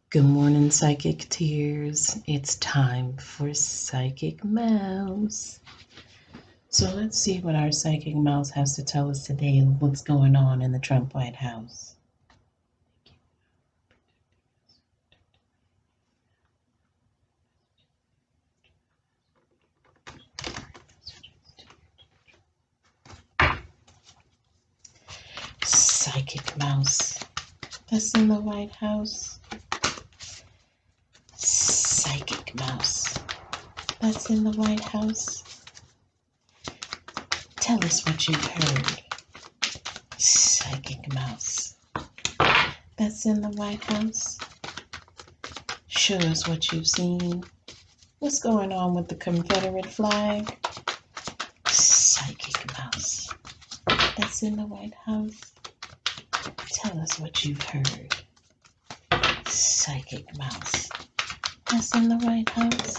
Good morning, Psychic Tears. It's time for Psychic Mouse. So let's see what our Psychic Mouse has to tell us today and what's going on in the Trump White House. Psychic Mouse. That's in the White House. Psychic Mouse. That's in the White House. Tell us what you've heard. Psychic Mouse. That's in the White House. Show us what you've seen. What's going on with the Confederate flag? Psychic Mouse. That's in the White House. Tell us what you've heard. Psychic Mouse. That's in the White House.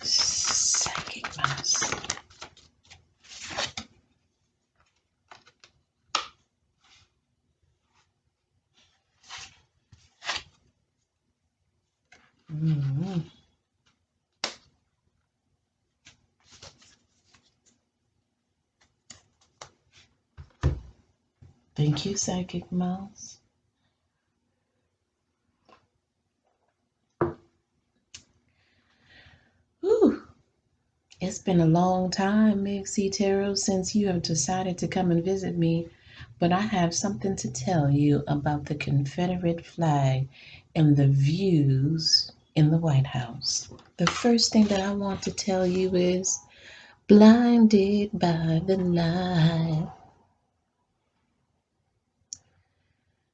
Psychic Mouse. Mm-hmm. Thank you, Psychic Mouse. Whew. It's been a long time, Meg C. Tarot, since you have decided to come and visit me, but I have something to tell you about the Confederate flag and the views in the White House. The first thing that I want to tell you is blinded by the light.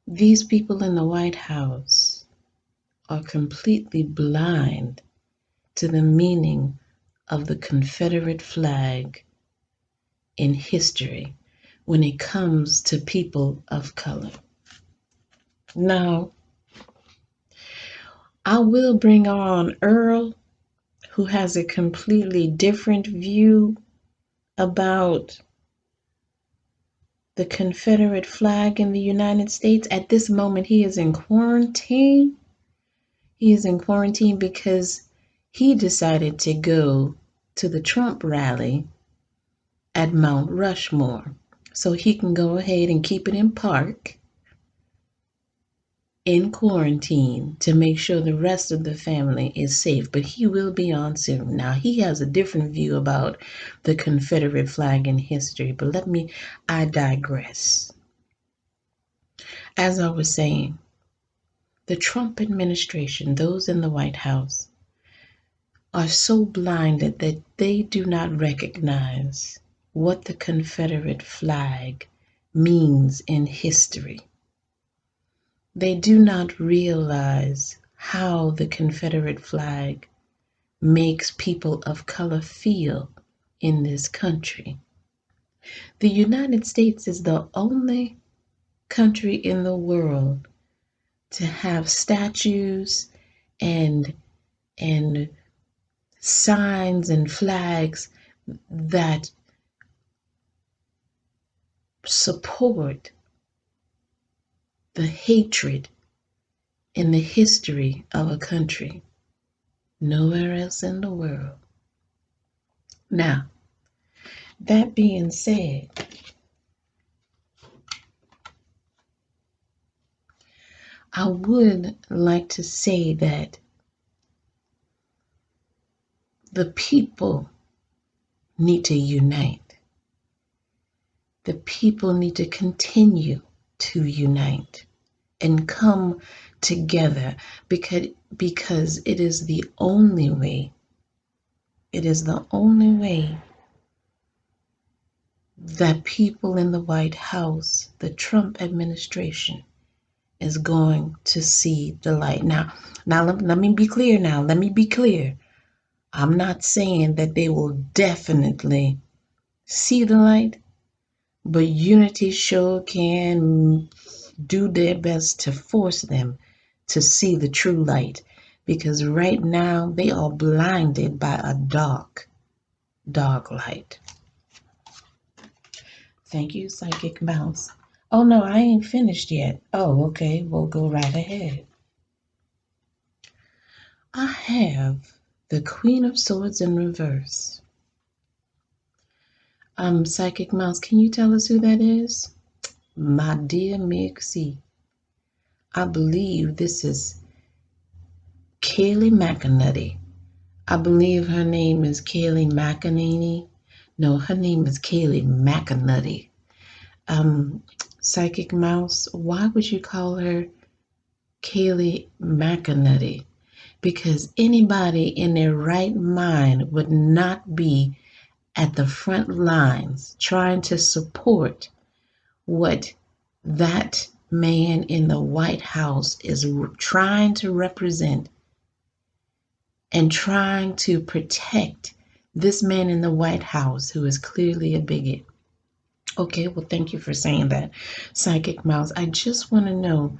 These people in the White House are completely blind to the meaning of the Confederate flag in history when it comes to people of color. Now, I will bring on Earl, who has a completely different view about the Confederate flag in the United States. At this moment, he is in quarantine. He is in quarantine because he decided to go to the Trump rally at Mount Rushmore. So he can go ahead and keep it in park in quarantine to make sure the rest of the family is safe. But he will be on soon. Now, he has a different view about the Confederate flag in history, but I digress. As I was saying, the Trump administration, those in the White House, are so blinded that they do not recognize what the Confederate flag means in history. They do not realize how the Confederate flag makes people of color feel in this country. The United States is the only country in the world to have statues and signs and flags that support the hatred in the history of a country. Nowhere else in the world. Now, that being said, I would like to say that the people need to unite. The people need to continue to unite and come together because it is the only way. It is the only way that people in the White House, the Trump administration, is going to see the light. Now let me be clear now. Let me be clear. I'm not saying that they will definitely see the light, but unity sure can do their best to force them to see the true light, because right now they are blinded by a dark, dark light. Thank you, Psychic Mouse. Oh no, I ain't finished yet. Oh, okay, we'll go right ahead. I have the Queen of Swords in reverse. Psychic Mouse, can you tell us who that is? My dear Mixie, I believe this is Kaylee McAnutty. I believe her name is Kaylee McAnany. No, her name is Kaylee McAnutty. Psychic Mouse, why would you call her Kaylee McAnutty? Because anybody in their right mind would not be at the front lines trying to support what that man in the White House is trying to represent and trying to protect this man in the White House who is clearly a bigot. Okay, well, thank you for saying that, Psychic Mouse. I just want to know,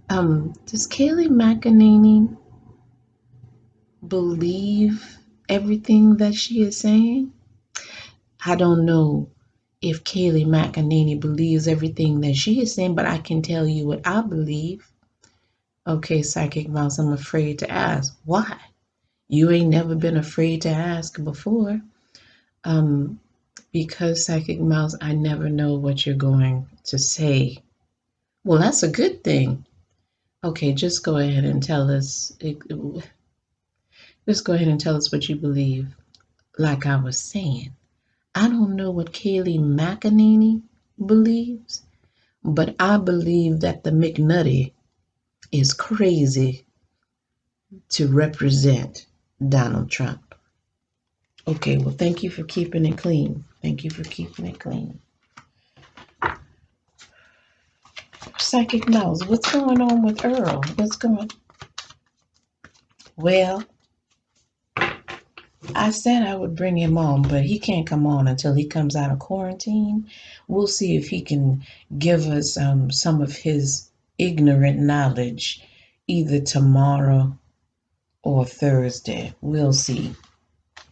does Kaylee McAnany believe everything that she is saying? I don't know if Kaylee McAnany believes everything that she is saying, but I can tell you what I believe. Okay, Psychic Mouse, I'm afraid to ask. Why? You ain't never been afraid to ask before. Because Psychic Mouse, I never know what you're going to say. Well, that's a good thing. Okay, just go ahead and tell us. Just go ahead and tell us what you believe. Like I was saying, I don't know what Kaylee McAnany believes, but I believe that the McNutty is crazy to represent Donald Trump. Okay, well, thank you for keeping it clean. Thank you for keeping it clean. Psychic Mouse, what's going on with Earl? What's going? Well, I said I would bring him on, but he can't come on until he comes out of quarantine. We'll see if he can give us some of his ignorant knowledge either tomorrow or Thursday. We'll see.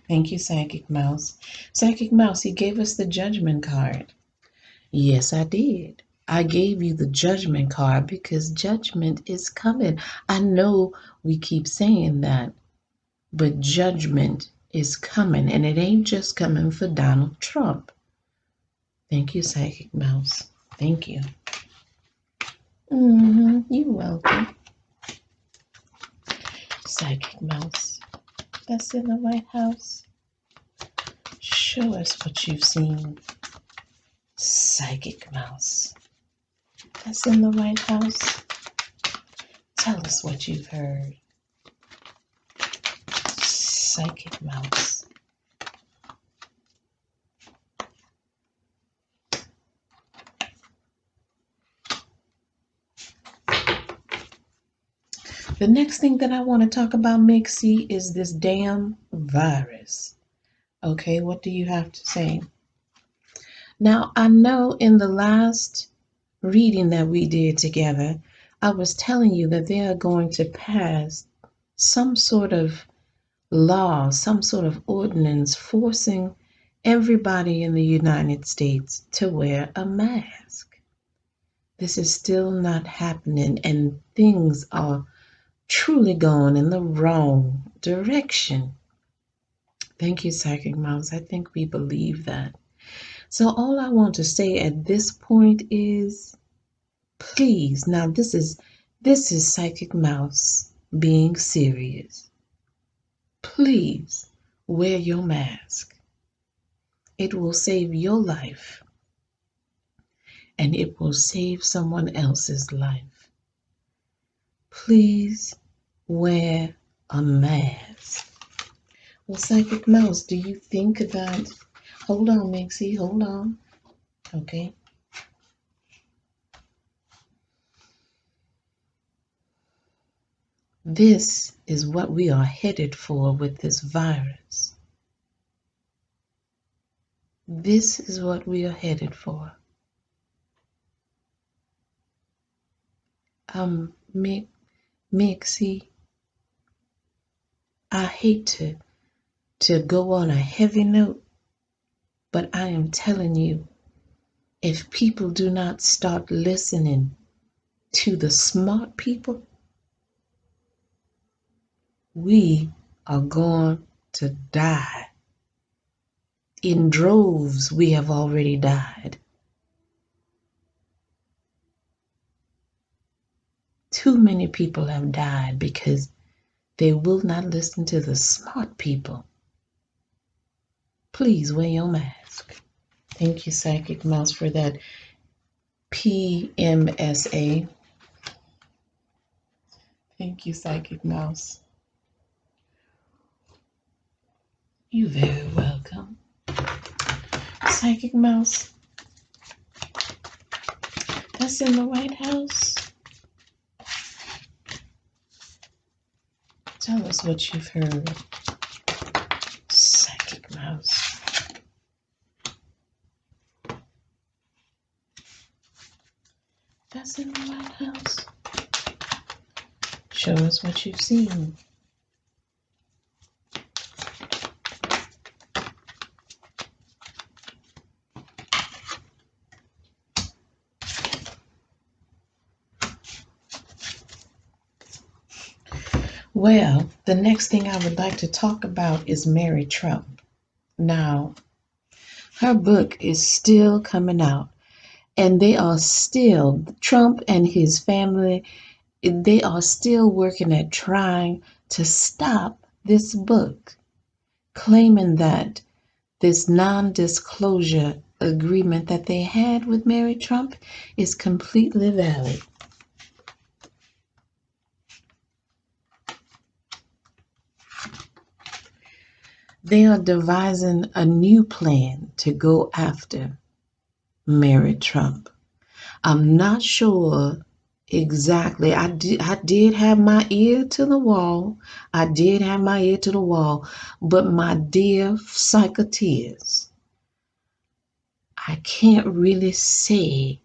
Thank you, Psychic Mouse. Psychic Mouse, he gave us the judgment card. Yes, I did. I gave you the judgment card because judgment is coming. I know we keep saying that, but judgment is coming, and it ain't just coming for Donald Trump. Thank you, Psychic Mouse. Thank you. You're welcome. Psychic Mouse, that's in the White House. Show us what you've seen. Psychic Mouse, that's in the White House. Tell us what you've heard. Psychic Mouse. The next thing that I want to talk about, Mixie, is this damn virus. Okay, what do you have to say? Now, I know in the last reading that we did together, I was telling you that they are going to pass some sort of law, some sort of ordinance forcing everybody in the United States to wear a mask. This is still not happening, and things are truly going in the wrong direction. Thank you, Psychic Mouse. I think we believe that. So all I want to say at this point is, please, now this is Psychic Mouse being serious. Please wear your mask. It will save your life, and it will save someone else's life. Please wear a mask. Well, Psychic Mouse, do you think that... Hold on, Mixie, hold on. Okay. This is what we are headed for with this virus. This is what we are headed for. Mixie, I hate to go on a heavy note, but I am telling you, if people do not start listening to the smart people, we are going to die. In droves, we have already died. Too many people have died because they will not listen to the smart people. Please wear your mask. Thank you, Psychic Mouse, for that PMSA. Thank you, Psychic Mouse. You're very welcome. Psychic Mouse, that's in the White House. Tell us what you've heard, Psychic Mouse. That's in the White House. Show us what you've seen. Well, the next thing I would like to talk about is Mary Trump. Now, her book is still coming out, and they are still, Trump and his family, they are still working at trying to stop this book, claiming that this non-disclosure agreement that they had with Mary Trump is completely valid. They are devising a new plan to go after Mary Trump. I'm not sure exactly. I did have my ear to the wall. I did have my ear to the wall. But my dear psychoteers, I can't really say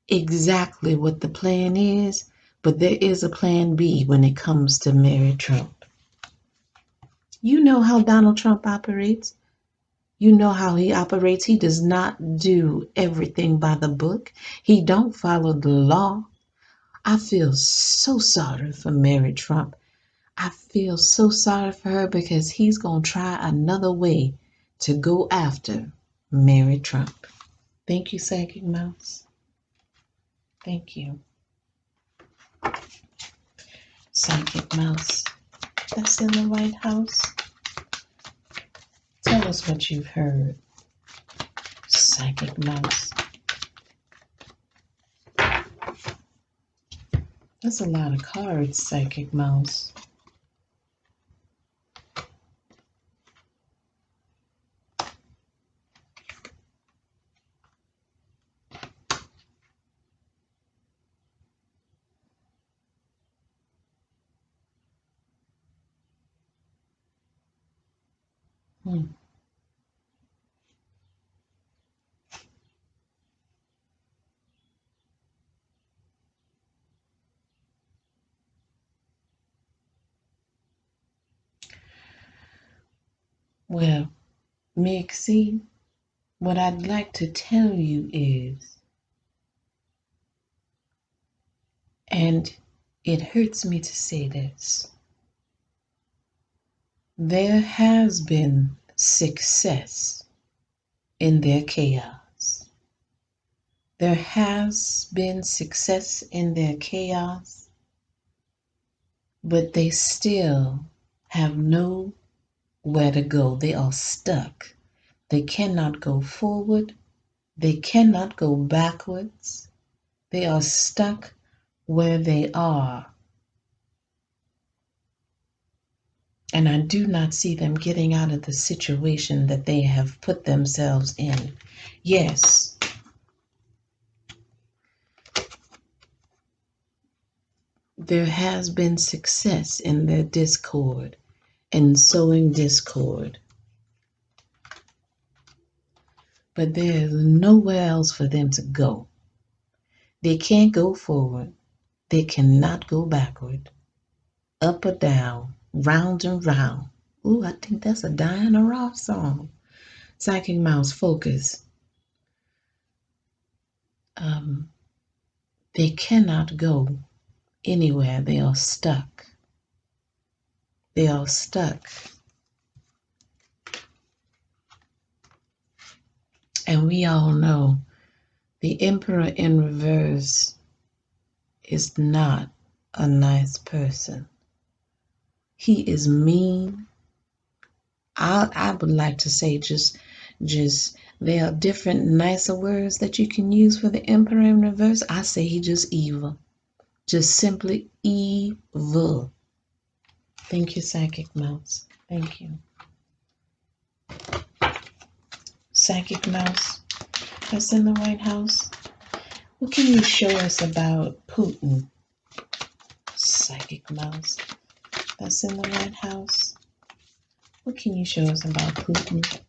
exactly what the plan is, but there is a plan B when it comes to Mary Trump. You know how Donald Trump operates. You know how he operates. He does not do everything by the book. He don't follow the law. I feel so sorry for Mary Trump. I feel so sorry for her because he's going to try another way to go after Mary Trump. Thank you, Psychic Mouse. Thank you. Psychic Mouse, that's in the White House. Tell us what you've heard, Psychic Mouse. That's a lot of cards, Psychic Mouse. Well, Mixie, what I'd like to tell you is, and it hurts me to say this, there has been success in their chaos. There has been success in their chaos, but they still have nowhere to go. They are stuck. They cannot go forward. They cannot go backwards. They are stuck where they are. And I do not see them getting out of the situation that they have put themselves in. Yes, there has been success in their discord and sowing discord. But there is nowhere else for them to go. They can't go forward. They cannot go backward, up or down, round and round. Ooh, I think that's a Diana Ross song. Psychic Mouse, focus. They cannot go anywhere. They are stuck. They are stuck. And we all know the Emperor in reverse is not a nice person. He is mean. I would like to say just there are different nicer words that you can use for the Emperor in reverse. I say he just evil. Just simply evil. Thank you, Psychic Mouse. Thank you. Psychic Mouse, that's in the White House. What can you show us about Putin? Psychic Mouse, that's in the White House. What can you show us about Putin?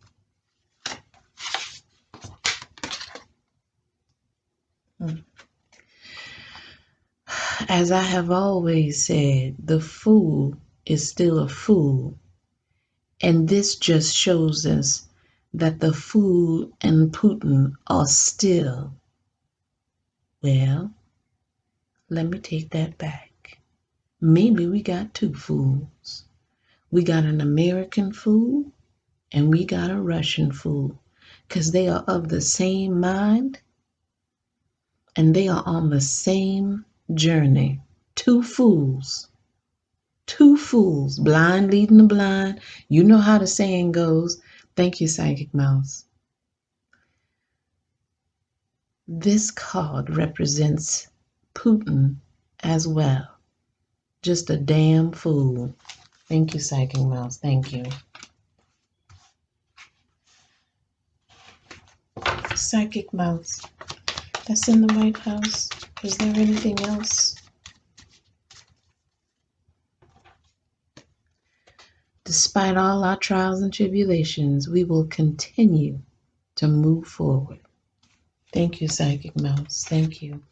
As I have always said, the fool is still a fool. And this just shows us that the fool and Putin are still, well, let me take that back. Maybe we got two fools. We got an American fool and we got a Russian fool, because they are of the same mind and they are on the same journey. Two fools, blind leading the blind. You know how the saying goes. Thank you, Psychic Mouse. This card represents Putin as well. Just a damn fool. Thank you, Psychic Mouse. Thank you. Psychic Mouse, that's in the White House. Is there anything else? Despite all our trials and tribulations, we will continue to move forward. Thank you, Psychic Mouse. Thank you.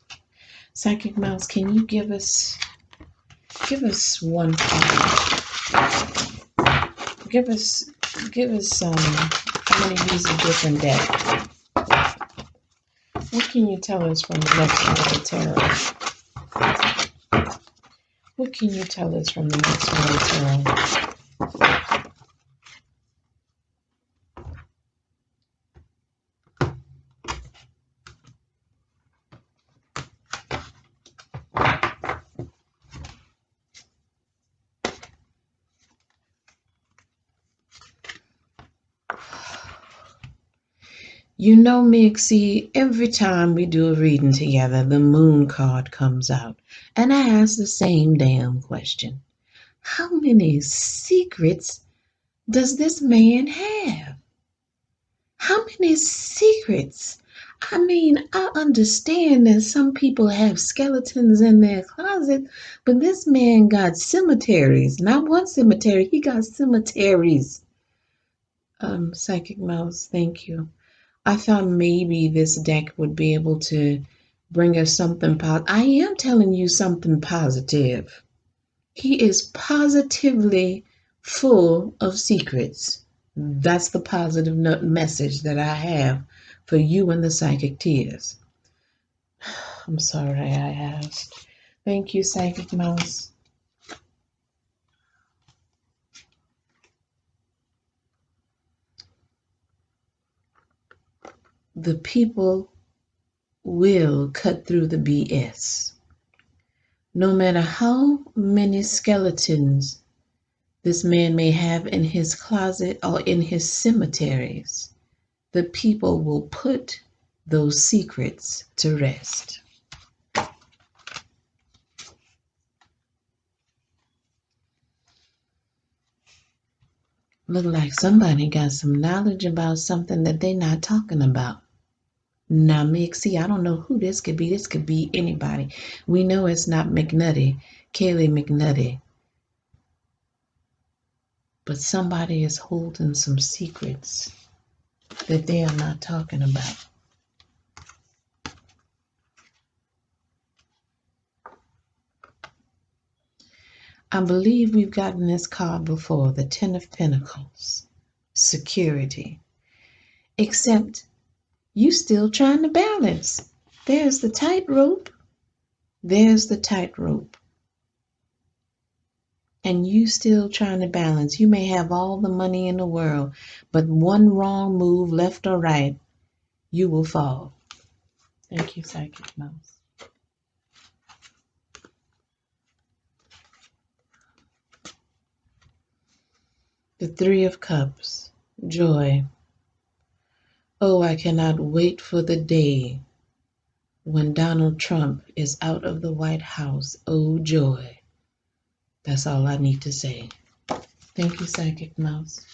Psychic Mouse, can you give us one card? Give us how many use a different deck? What can you tell us from the next world tarot? What can you tell us from the next world tarot? You know, Mixie, every time we do a reading together, the moon card comes out. And I ask the same damn question. How many secrets does this man have? How many secrets? I mean, I understand that some people have skeletons in their closet, but this man got cemeteries. Not one cemetery, he got cemeteries. Psychic Mouse, thank you. I thought maybe this deck would be able to bring us something positive. I am telling you something positive. He is positively full of secrets. That's the positive message that I have for you and the psychic tears. I'm sorry I asked. Thank you, Psychic Mouse. The people will cut through the BS. No matter how many skeletons this man may have in his closet or in his cemeteries, the people will put those secrets to rest. Look like somebody got some knowledge about something that they're not talking about. Now, Mixie, I don't know who this could be. This could be anybody. We know it's not McNutty, Kaylee McNutty. But somebody is holding some secrets that they are not talking about. I believe we've gotten this card before, the Ten of Pentacles, security. Except you still trying to balance. There's the tightrope. There's the tightrope. And you still trying to balance. You may have all the money in the world, but one wrong move, left or right, you will fall. Thank you, Psychic Mouse. The Three of Cups, joy. Oh, I cannot wait for the day when Donald Trump is out of the White House. Oh, joy. That's all I need to say. Thank you, Psychic Mouse.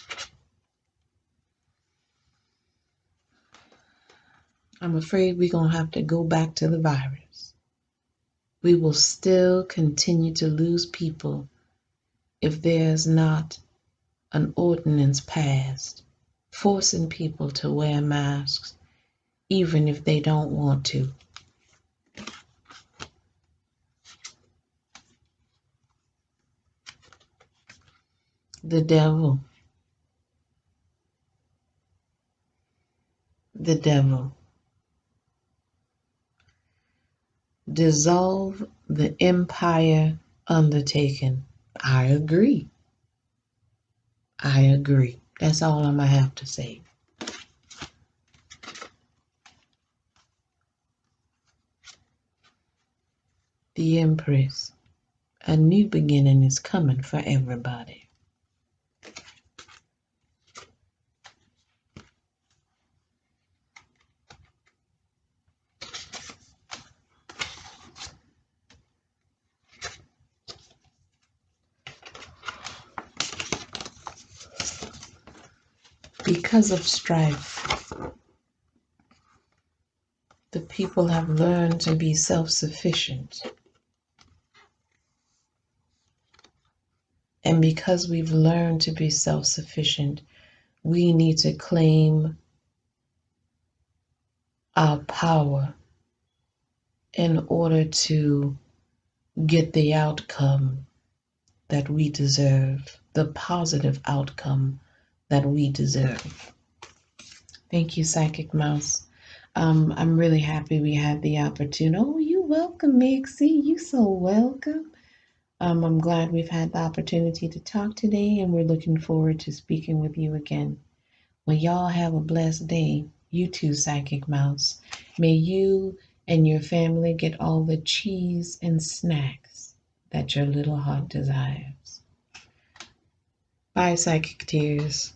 I'm afraid we're going to have to go back to the virus. We will still continue to lose people if there's not an ordinance passed forcing people to wear masks, even if they don't want to. The devil. The devil. Dissolve the empire undertaken. I agree. I agree. That's all I'm going to have to say. The Empress. A new beginning is coming for everybody. Because of strife, the people have learned to be self-sufficient. And because we've learned to be self-sufficient, we need to claim our power in order to get the outcome that we deserve, the positive outcome that we deserve. Thank you, Psychic Mouse. I'm really happy we had the opportunity. Oh, you're welcome, Mixie. You so welcome. I'm glad we've had the opportunity to talk today, and we're looking forward to speaking with you again. Well, y'all have a blessed day. You too, Psychic Mouse. May you and your family get all the cheese and snacks that your little heart desires. Bye, Psychic Tears.